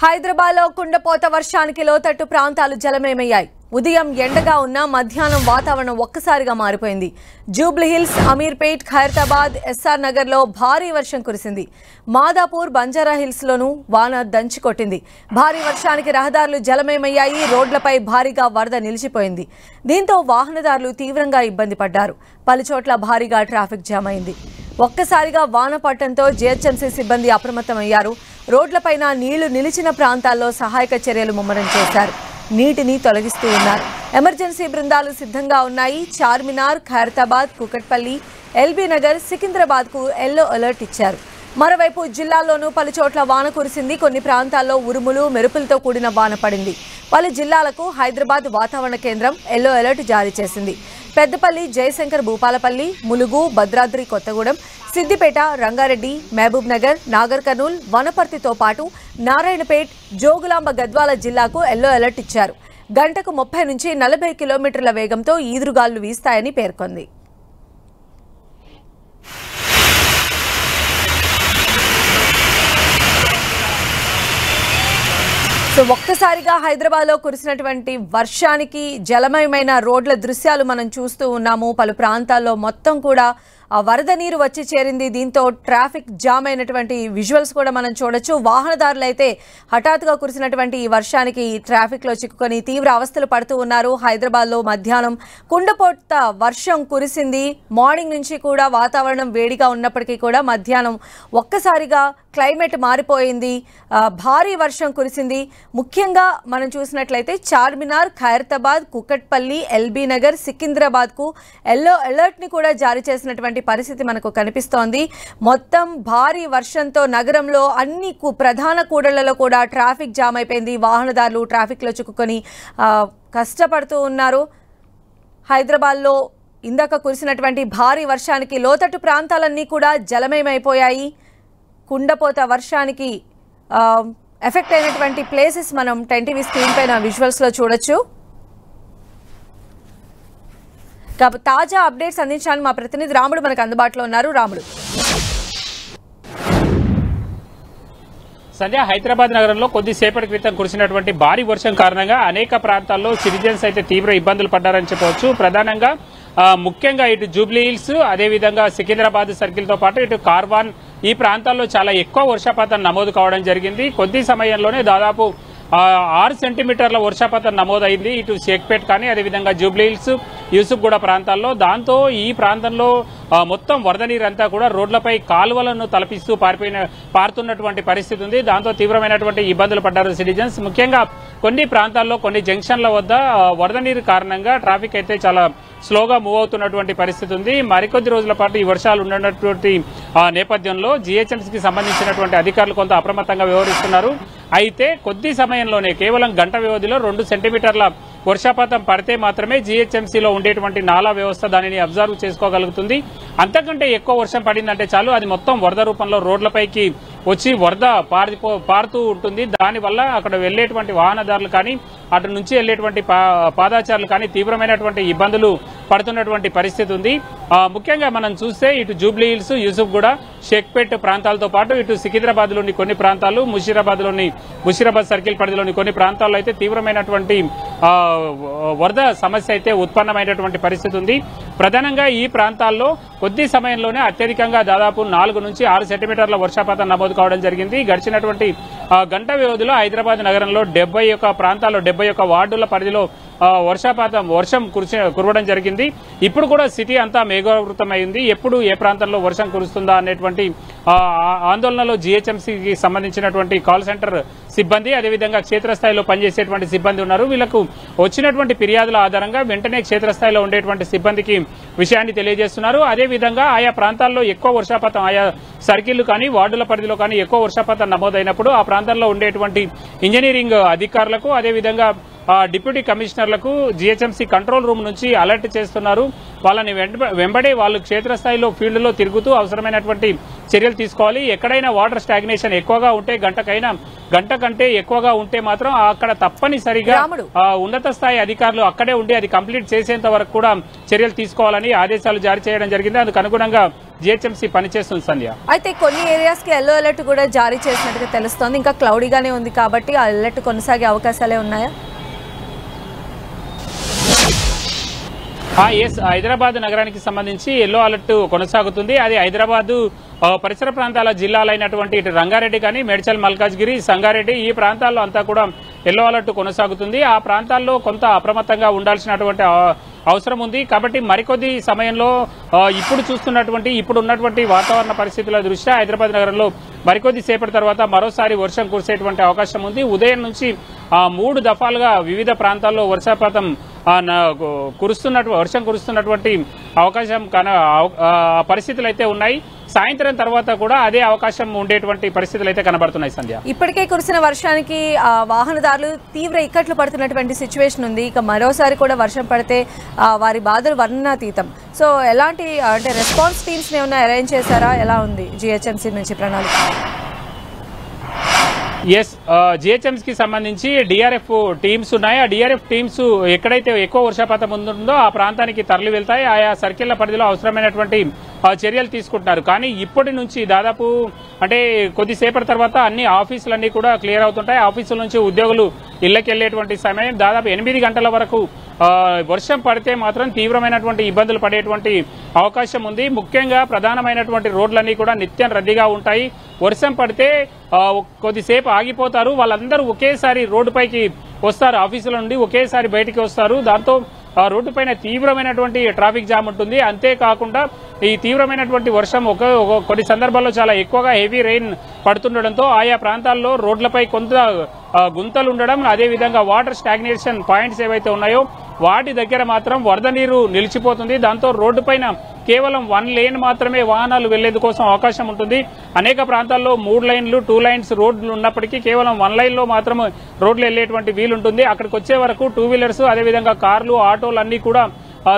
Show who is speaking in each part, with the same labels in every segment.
Speaker 1: హైదరాబాద్ లో కుండపోత వర్షానికి లోతట్టు ప్రాంతాలు జలమయమయ్యాయి. ఉదయం ఎండగా ఉన్న మధ్యాహ్నం వాతావరణం ఒక్కసారిగా మారిపోయింది. జూబ్లీ హిల్స్, అమీర్పేట్, ఖైరతాబాద్, ఎస్ఆర్ నగర్ లో భారీ వర్షం కురిసింది. మాదాపూర్, బంజారా హిల్స్ లోనూ వాన దంచి కొట్టింది. భారీ వర్షానికి రహదారులు జలమయమయ్యాయి. రోడ్లపై భారీగా వరద నిలిచిపోయింది. దీంతో వాహనదారులు తీవ్రంగా ఇబ్బంది పడ్డారు. పలుచోట్ల భారీగా ట్రాఫిక్ జామ్ అయింది. ఒక్కసారిగా వాన పట్టడంతో జీహెచ్ఎంసీ సిబ్బంది అప్రమత్తమయ్యారు. రోడ్లపైన నీళ్లు నిలిచిన ప్రాంతాల్లో సహాయక చర్యలు ముమ్మరం చేశారు. నీటిని తొలగిస్తూ ఉన్నారు. ఎమర్జెన్సీ బృందాలు సిద్ధంగా ఉన్నాయి. చార్మినార్, ఖైరతాబాద్, కూకట్పల్లి, ఎల్బీ నగర్, సికింద్రాబాద్కు ఎల్లో అలర్ట్ ఇచ్చారు. మరోవైపు జిల్లాల్లోనూ పలుచోట్ల వాన కురిసింది. కొన్ని ప్రాంతాల్లో ఉరుములు, మెరుపులతో కూడిన వాన పడింది. పలు జిల్లాలకు హైదరాబాద్ వాతావరణ కేంద్రం ఎల్లో అలర్ట్ జారీ చేసింది. పెద్దపల్లి, జయశంకర్, భూపాలపల్లి, ములుగు, భద్రాద్రి కొత్తగూడెం, సిద్దిపేట, రంగారెడ్డి, మహబూబ్ నగర్, నాగర్ కర్నూల్, వనపర్తితో పాటు నారాయణపేట్, జోగులాంబ, గద్వాల జిల్లాకు ఎల్లో అలర్ట్ ఇచ్చారు. గంటకు 30 నుంచి 40 కిలోమీటర్ల వేగంతో ఈదురుగాలు వీస్తాయని పేర్కొంది. ఒక్కసారిగా హైదరాబాద్ లో కురిసినటువంటి వర్షానికి జలమయమైన రోడ్ల దృశ్యాలు మనం చూస్తూ ఉన్నాము. పలు ప్రాంతాల్లో మొత్తం కూడా వరద నీరు వచ్చి చేరింది. దీంతో ట్రాఫిక్ జామ్ అయినటువంటి విజువల్స్ కూడా మనం చూడొచ్చు. వాహనదారులు అయితే హఠాత్తుగా కురిసినటువంటి ఈ వర్షానికి ట్రాఫిక్ లో చిక్కుకొని తీవ్ర అవస్థలు పడుతూ ఉన్నారు. హైదరాబాద్ లో మధ్యాహ్నం కుండపోత వర్షం కురిసింది. మార్నింగ్ నుంచి కూడా వాతావరణం వేడిగా ఉన్నప్పటికీ కూడా మధ్యాహ్నం ఒక్కసారిగా క్లైమేట్ మారిపోయింది. భారీ వర్షం కురిసింది. ముఖ్యంగా మనం చూసినట్లయితే చార్మినార్, ఖైరతాబాద్, కూకట్పల్లి, ఎల్బీ నగర్, సికింద్రాబాద్కు ఎల్లో అలర్ట్ని కూడా జారీ చేసినటువంటి పరిస్థితి మనకు కనిపిస్తోంది. మొత్తం భారీ వర్షంతో నగరంలో అన్ని ప్రధాన కూడళ్లలో కూడా ట్రాఫిక్ జామ్ అయిపోయింది. వాహనదారులు ట్రాఫిక్లో చిక్కుకొని కష్టపడుతూ ఉన్నారు. హైదరాబాద్లో ఇందాక కురిసినటువంటి భారీ వర్షానికి లోతట్టు ప్రాంతాలన్నీ కూడా జలమయమైపోయాయి. కుండపోత వర్షానికి ఎఫెక్ట్ అయినటువంటి ప్లేసెస్ మనం 10 టీవీ స్క్రీన్ పైన విజువల్స్ లో చూడొచ్చు. తాజా అప్డేట్స్ అందించడానికి మా ప్రతినిధి రాముడు మనకు అందుబాటులో ఉన్నారు. రాముడు,
Speaker 2: సంధ్య, హైదరాబాద్ నగరంలో కొద్దిసేపటి క్రితం కురిసినటువంటి భారీ వర్షం కారణంగా అనేక ప్రాంతాల్లో సిటిజన్స్ అయితే తీవ్ర ఇబ్బందులు పడ్డారని చెప్పవచ్చు. ప్రధానంగా ముఖ్యంగా ఇటు జూబ్లీ హిల్స్, అదేవిధంగా సికింద్రాబాద్ సర్కిల్ తో పాటు ఇటు కార్వాన్, ఈ ప్రాంతాల్లో చాలా ఎక్కువ వర్షపాతం నమోదు కావడం జరిగింది. కొద్ది సమయంలోనే దాదాపు 6 సెంటీమీటర్ల వర్షపాతం నమోదైంది ఇటు షేక్పేట్ కానీ అదేవిధంగా జూబ్లీ హిల్స్, యూసుఫ్గూడ ప్రాంతాల్లో. దాంతో ఈ ప్రాంతంలో మొత్తం వరద నీరంతా కూడా రోడ్లపై కాలువలను తలపిస్తూ పారుతున్నటువంటి పరిస్థితి ఉంది. దాంతో తీవ్రమైనటువంటి ఇబ్బందులు పడ్డారు సిటిజన్స్. ముఖ్యంగా కొన్ని ప్రాంతాల్లో కొన్ని జంక్షన్ల వద్ద వరద నీరు కారణంగా ట్రాఫిక్ అయితే చాలా స్లోగా మూవ్ అవుతున్నటువంటి పరిస్థితి ఉంది. మరికొద్ది రోజుల పాటు ఈ వర్షాలు ఉన్నటువంటి నేపథ్యంలో జీహెచ్ఎంసీకి సంబంధించినటువంటి అధికారులు కొంత అప్రమత్తంగా వ్యవహరిస్తున్నారు. అయితే కొద్ది సమయంలోనే కేవలం గంట వ్యవధిలో 2 సెంటీమీటర్ల వర్షపాతం పడితే మాత్రమే జీహెచ్ఎంసీలో ఉండేటువంటి నాలా వ్యవస్థ దానిని అబ్జర్వ్ చేసుకోగలుగుతుంది. అంతకంటే ఎక్కువ వర్షం పడిందంటే చాలు అది మొత్తం వరద రూపంలో రోడ్లపైకి వచ్చి వరద పారుతూ ఉంటుంది. దానివల్ల అక్కడ వెళ్లేటువంటి వాహనదారులు కానీ అటు నుంచి వెళ్లేటువంటి పాదాచారులు కానీ తీవ్రమైనటువంటి ఇబ్బందులు పడుతున్నటువంటి పరిస్థితి ఉంది. ముఖ్యంగా మనం చూస్తే ఇటు జూబ్లీ హిల్స్, యూసుఫ్గూడ, షేక్పేట్ ప్రాంతాలతో పాటు ఇటు సికింద్రాబాద్ లోని కొన్ని ప్రాంతాలు, ముషీరాబాద్ సర్కిల్ పరిధిలోని కొన్ని ప్రాంతాల్లో అయితే తీవ్రమైనటువంటి వరద సమస్య అయితే ఉత్పన్నమైనటువంటి పరిస్థితి ఉంది. ప్రధానంగా ఈ ప్రాంతాల్లో కొద్ది సమయంలోనే అత్యధికంగా దాదాపు 4 నుంచి 6 సెంటీమీటర్ల వర్షపాతం నమోదు కావడం జరిగింది. గడిచినటువంటి గంట వ్యవధిలో హైదరాబాద్ నగరంలో 71 ప్రాంతాల్లో 71 వార్డుల పరిధిలో వర్షం కురవడం జరిగింది. ఇప్పుడు కూడా సిటీ అంతా మేఘావృతమైంది. ఎప్పుడు ఏ ప్రాంతంలో వర్షం కురుస్తుందా అనేటువంటి ఆందోళనలో జీహెచ్ఎంసీకి సంబంధించినటువంటి కాల్ సెంటర్ సిబ్బంది, అదేవిధంగా క్షేత్రస్థాయిలో పనిచేసేటువంటి సిబ్బంది ఉన్నారు. వీళ్లకు వచ్చినటువంటి ఫిర్యాదుల ఆధారంగా వెంటనే క్షేత్రస్థాయిలో ఉండేటువంటి సిబ్బందికి విషయాన్ని తెలియజేస్తున్నారు. అదేవిధంగా ఆయా ప్రాంతాల్లో ఎక్కువ వర్షపాతం, ఆయా సర్కిళ్లు కానీ వార్డుల పరిధిలో కానీ ఎక్కువ వర్షపాతం నమోదైనప్పుడు ఆ ప్రాంతాల్లో ఉండేటువంటి ఇంజనీరింగ్ అధికారులకు, అదేవిధంగా డిప్యూటీ కమిషనర్లకు జీహెచ్ఎంసీ కంట్రోల్ రూమ్ నుంచి అలర్ట్ చేస్తున్నారు. వాళ్ళని వెంబడే వాళ్ళు క్షేత్రస్థాయిలో ఫీల్డ్లో తిరుగుతూ అవసరమైనటువంటి చర్యలు తీసుకోవాలి. ఎక్కడైనా వాటర్ స్టాగ్నేషన్ ఎక్కువగా ఉంటే గంట కంటే ఎక్కువగా ఉంటే మాత్రం అక్కడ తప్పనిసరిగా ఉన్నత స్థాయి అధికారులు అక్కడే ఉండి అది కంప్లీట్ చేసేంత వరకు కూడా చర్యలు తీసుకోవాలని ఆదేశాలు జారీ చేయడం జరిగింది. అందుకు అనుగుణంగా జిహెచ్ఎంసీ పనిచేస్తుంది సంధ్య.
Speaker 1: అయితే కొన్ని ఏరియాస్కి ఎల్లో అలర్ట్ కూడా జారీ చేసినట్టుగా తెలుస్తోంది. ఇంకా క్లౌడీగానే ఉంది కాబట్టి ఆ అలర్ట్ కొనసాగే అవకాశాలే ఉన్నాయా?
Speaker 2: ఎస్, హైదరాబాద్ నగరానికి సంబంధించి ఎల్లో అలర్ట్ కొనసాగుతుంది. అది హైదరాబాద్ పరిసర ప్రాంతాల జిల్లాలైనటువంటి ఇటు రంగారెడ్డి కానీ, మేడ్చల్, మల్కాజ్గిరి, సంగారెడ్డి ఈ ప్రాంతాల్లో అంతా కూడా ఎల్లో అలర్ట్ కొనసాగుతుంది. ఆ ప్రాంతాల్లో కొంత అప్రమత్తంగా ఉండాల్సినటువంటి అవసరం ఉంది. కాబట్టి మరికొద్ది సమయంలో ఇప్పుడు ఉన్నటువంటి వాతావరణ పరిస్థితుల దృష్ట్యా హైదరాబాద్ నగరంలో మరికొద్ది సేపటి తర్వాత మరోసారి వర్షం కురిసేటువంటి అవకాశం ఉంది. ఉదయం నుంచి 3 దఫాలుగా వివిధ ప్రాంతాల్లో వర్షం కురుస్తున్నటువంటి అవకాశం పరిస్థితులు అయితే ఉన్నాయి. సాయంత్రం తర్వాత కూడా అదే అవకాశం ఉండేటువంటి పరిస్థితులు అయితే కనబడుతున్నాయి సంధ్య.
Speaker 1: ఇప్పటికే కురిసిన వర్షానికి వాహనదారులు తీవ్ర ఇక్కట్లు పడుతున్నటువంటి సిచ్యువేషన్ ఉంది. ఇక మరోసారి కూడా వర్షం పడితే వారి బాధలు వర్ణనాతీతం. సో ఎలాంటి రెస్పాన్స్ టీమ్స్ ఏమైనా అరేంజ్ చేశారా? ఎలా ఉంది జిహెచ్ఎంసీ నుంచి ప్రణాళిక?
Speaker 2: ఎస్, జిహెచ్ఎంసీకి సంబంధించి డిఆర్ఎఫ్ టీమ్స్ ఉన్నాయి. ఆ డిఆర్ఎఫ్ టీమ్స్ ఎక్కడైతే ఎక్కువ వర్షపాతం ఉంటుందో ఆ ప్రాంతానికి తరలి వెళ్తాయి. ఆయా సర్కిళ్ల పరిధిలో అవసరమైనటువంటి చర్యలు తీసుకుంటున్నారు. కానీ ఇప్పటి నుంచి దాదాపు కొద్దిసేపటి తర్వాత అన్ని ఆఫీసులన్నీ కూడా క్లియర్ అవుతుంటాయి. ఆఫీసుల నుంచి ఉద్యోగులు ఇళ్లకి వెళ్లేటువంటి సమయం దాదాపు 8 గంటల వరకు వర్షం పడితే మాత్రం తీవ్రమైనటువంటి ఇబ్బందులు పడేటువంటి అవకాశం ఉంది. ముఖ్యంగా ప్రధానమైనటువంటి రోడ్లన్నీ కూడా నిత్యం రద్దీగా ఉంటాయి. వర్షం పడితే కొద్దిసేపు ఆగిపోతారు. వాళ్ళందరూ ఒకేసారి రోడ్డుపైకి వస్తారు, ఆఫీసుల నుండి ఒకేసారి బయటికి వస్తారు. దాంతో రోడ్డు పైన తీవ్రమైనటువంటి ట్రాఫిక్ జామ్ ఉంటుంది. అంతేకాకుండా ఈ తీవ్రమైనటువంటి వర్షం కొన్ని సందర్భాల్లో చాలా ఎక్కువగా హెవీ రెయిన్ పడుతుండడంతో ఆయా ప్రాంతాల్లో రోడ్లపై కొంత గుంతలు ఉండడం, అదేవిధంగా వాటర్ స్టాగ్నేషన్ పాయింట్స్ ఏవైతే ఉన్నాయో వాటి దగ్గర మాత్రం వరద నీరు నిలిచిపోతుంది. దాంతో రోడ్డు పైన కేవలం 1 లేన్ మాత్రమే వాహనాలు వెళ్లేందుకోసం అవకాశం ఉంటుంది. అనేక ప్రాంతాల్లో 3 లైన్లు 2 లైన్స్ రోడ్లు ఉన్నప్పటికీ కేవలం 1 లైన్ లో మాత్రం రోడ్లు వెళ్లేటువంటి వీలుంటుంది. అక్కడికి వచ్చే వరకు 2 వీలర్స్ అదేవిధంగా కార్లు, ఆటోలు అన్ని కూడా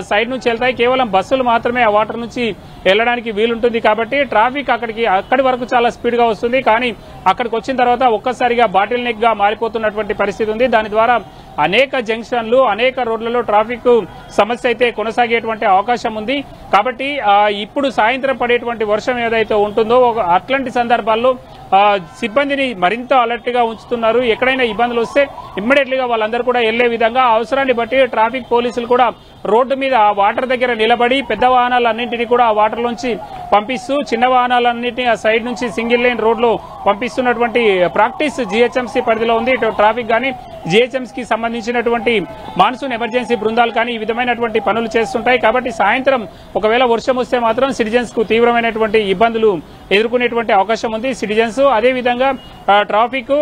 Speaker 2: సైడ్ నుంచి వెళ్తాయి. కేవలం బస్సులు మాత్రమే ఆ వాటర్ నుంచి వెళ్లడానికి వీలుంటుంది. కాబట్టి ట్రాఫిక్ అక్కడి వరకు చాలా స్పీడ్ గా వస్తుంది. కానీ అక్కడికి వచ్చిన తర్వాత ఒక్కసారిగా బాటిల్ నెక్ గా మారిపోతున్నటువంటి పరిస్థితి ఉంది. దాని ద్వారా అనేక జంక్షన్లు, అనేక రోడ్లలో ట్రాఫిక్ సమస్య అయితే కొనసాగేటువంటి అవకాశం ఉంది. కాబట్టి ఇప్పుడు సాయంత్రం పడేటువంటి వర్షం ఏదైతే ఉంటుందో అట్లాంటి సందర్భాల్లో సిబ్బందిని మరింత అలర్ట్ గా ఉంచుతున్నారు. ఎక్కడైనా ఇబ్బందులు వస్తే ఇమ్మీడియట్లీగా వాళ్ళందరూ కూడా వెళ్లే విధంగా అవసరాన్ని బట్టి ట్రాఫిక్ పోలీసులు కూడా రోడ్డు మీద వాటర్ దగ్గర నిలబడి పెద్ద వాహనాలన్నింటినీ కూడా ఆ వాటర్ లోంచి పంపిస్తూ చిన్న వాహనాలన్నింటినీ ఆ సైడ్ నుంచి సింగిల్ లైన్ రోడ్లో పంపిస్తున్నటువంటి ప్రాక్టీస్ జిహెచ్ఎంసీ పరిధిలో ఉంది. ఇటు ట్రాఫిక్ కానీ జిహెచ్ఎంసీకి సంబంధించినటువంటి మాన్సూన్ ఎమర్జెన్సీ బృందాలు కానీ ఈ విధమైనటువంటి పనులు చేస్తుంటాయి. కాబట్టి సాయంత్రం ఒకవేళ వర్షం వస్తే మాత్రం సిటిజన్స్ కు తీవ్రమైనటువంటి ఇబ్బందులు ఎదుర్కొనేటువంటి అవకాశం ఉంది. సిటిజన్స్ అదేవిధంగా ట్రాఫిక్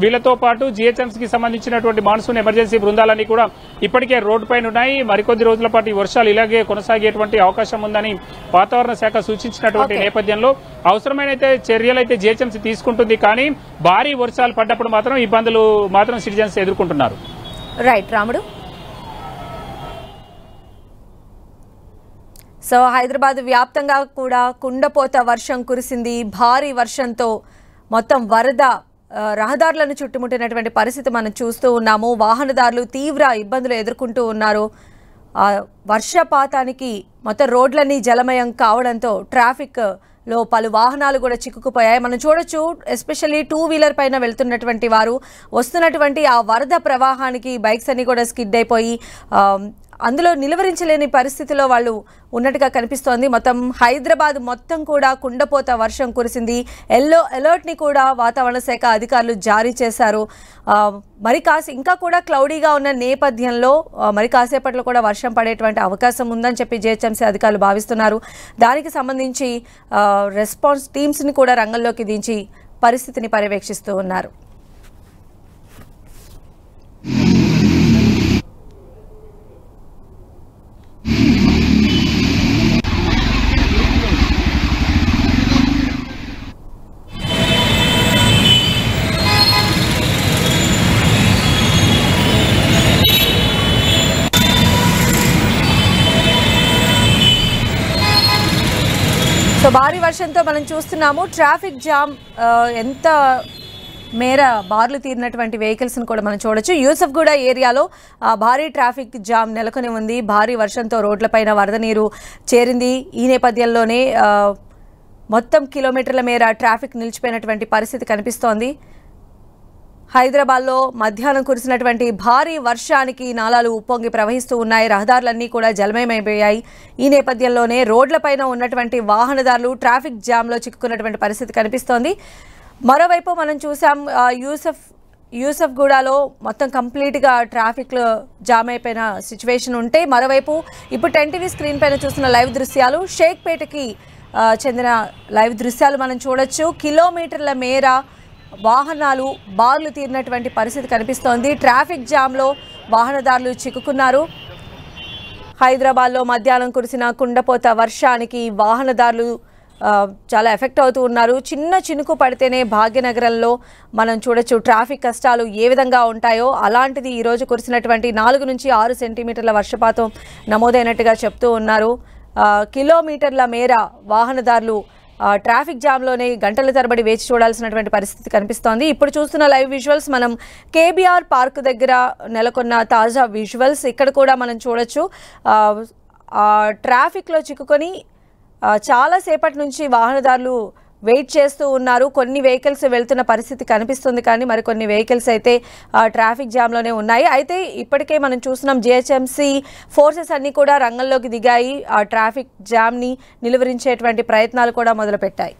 Speaker 2: వీళ్లతో పాటు జిహెచ్ఎంసీకి సంబంధించినటువంటి మాన్సూన్ ఎమర్జెన్సీ బృందాలన్నీ కూడా ఇప్పటికే రోడ్డు పైన ఉన్నాయి. మరికొద్ది రోజుల పాటు వర్షాలు ఇలాగే కొనసాగేటువంటి అవకాశం ఉందని వాతావరణ శాఖ సూచించినటువంటి నేపథ్యంలో అవసరమైన చర్యలు అయితే జిహెచ్ఎంసీ తీసుకుంటుంది. కానీ భారీ వర్షాలు పడ్డప్పుడు మాత్రం ఇబ్బందులు మాత్రం సిటిజన్స్ ఎదుర్కొంటున్నారు.
Speaker 1: రైట్ రాముడు. సో హైదరాబాద్ వ్యాప్తంగా కూడా కుండపోత వర్షం కురిసింది. భారీ వర్షంతో మొత్తం వరద రహదారులను చుట్టుముట్టినటువంటి పరిస్థితి మనం చూస్తూ ఉన్నాము. వాహనదారులు తీవ్ర ఇబ్బందులు ఎదుర్కొంటూ ఉన్నారు. వర్షపాతానికి మొత్తం రోడ్లన్నీ జలమయం కావడంతో ట్రాఫిక్ లో పలు వాహనాలు కూడా చిక్కుకుపోయాయి. మనం చూడొచ్చు, ఎస్పెషల్లీ 2 వీలర్ పైన వెళ్తున్నటువంటి వారు వస్తున్నటువంటి ఆ వరద ప్రవాహానికి బైక్స్ అన్ని కూడా స్కిడ్ అయిపోయి అందులో నిలువరించలేని పరిస్థితిలో వాళ్ళు ఉన్నట్టుగా కనిపిస్తోంది. మొత్తం హైదరాబాద్ మొత్తం కూడా కుండపోత వర్షం కురిసింది. ఎల్లో అలర్ట్ని కూడా వాతావరణ శాఖ అధికారులు జారీ చేశారు. ఇంకా కూడా క్లౌడీగా ఉన్న నేపథ్యంలో మరి కాసేపట్లో కూడా వర్షం పడేటువంటి అవకాశం ఉందని చెప్పి జిహెచ్ఎంసీ అధికారులు భావిస్తున్నారు. దానికి సంబంధించి రెస్పాన్స్ టీమ్స్ని కూడా రంగంలోకి దించి పరిస్థితిని పర్యవేక్షిస్తూ ఉన్నారు. సో భారీ వర్షంతో మనం చూస్తున్నాము ట్రాఫిక్ జామ్ ఎంత మేర బార్లు తీరినటువంటి వెహికల్స్ని కూడా మనం చూడొచ్చు. యూసఫ్గూడ ఏరియాలో భారీ ట్రాఫిక్ జామ్ నెలకొని ఉంది. భారీ వర్షంతో రోడ్లపైన వరద నీరు చేరింది. ఈ నేపథ్యంలోనే మొత్తం కిలోమీటర్ల మేర ట్రాఫిక్ నిలిచిపోయినటువంటి పరిస్థితి కనిపిస్తోంది. హైదరాబాద్లో మధ్యాహ్నం కురిసినటువంటి భారీ వర్షానికి నాలాలు ఉప్పొంగి ప్రవహిస్తూ ఉన్నాయి. రహదారులన్నీ కూడా జలమయమైపోయాయి. ఈ నేపథ్యంలోనే రోడ్లపైన ఉన్నటువంటి వాహనదారులు ట్రాఫిక్ జామ్లో చిక్కుకున్నటువంటి పరిస్థితి కనిపిస్తోంది. మరోవైపు మనం చూసాం యూసఫ్గూడలో మొత్తం కంప్లీట్గా ట్రాఫిక్లో జామ్ అయిపోయిన సిచ్యువేషన్ ఉంటే, మరోవైపు ఇప్పుడు 10 టీవీ స్క్రీన్ పైన చూస్తున్న లైవ్ దృశ్యాలు షేక్పేటకి చెందిన లైవ్ దృశ్యాలు మనం చూడొచ్చు. కిలోమీటర్ల మేర వాహనాలు బార్లు తీరినటువంటి పరిస్థితి కనిపిస్తోంది. ట్రాఫిక్ జామ్లో వాహనదారులు చిక్కుకున్నారు. హైదరాబాద్లో మధ్యాహ్నం కురిసిన కుండపోత వర్షానికి వాహనదారులు చాలా ఎఫెక్ట్ అవుతూ ఉన్నారు. చిన్న చినుకు పడితేనే భాగ్యనగరంలో మనం చూడొచ్చు ట్రాఫిక్ కష్టాలు ఏ విధంగా ఉంటాయో. అలాంటిది ఈరోజు కురిసినటువంటి 4 నుంచి 6 సెంటీమీటర్ల వర్షపాతం నమోదైనట్టుగా చెప్తూ ఉన్నారు. కిలోమీటర్ల మేర వాహనదారులు ట్రాఫిక్ జామ్లోనే గంటల తరబడి వేచి చూడాల్సినటువంటి పరిస్థితి కనిపిస్తోంది. ఇప్పుడు చూస్తున్న లైవ్ విజువల్స్ మనం కేబీఆర్ పార్క్ దగ్గర నెలకొన్న తాజా విజువల్స్. ఇక్కడ కూడా మనం చూడొచ్చు ట్రాఫిక్లో చిక్కుకొని చాలాసేపటి నుంచి వాహనదారులు వెయిట్ చేస్తూ ఉన్నారు. కొన్ని వెహికల్స్ వెళ్తున్న పరిస్థితి కనిపిస్తుంది, కానీ మరికొన్ని వెహికల్స్ అయితే ట్రాఫిక్ జామ్లోనే ఉన్నాయి. అయితే ఇప్పటికే మనం చూస్తున్నాం జిహెచ్ఎంసీ ఫోర్సెస్ అన్నీ కూడా రంగంలోకి దిగాయి. ఆ ట్రాఫిక్ జామ్ని నిలువరించేటువంటి ప్రయత్నాలు కూడా మొదలుపెట్టాయి.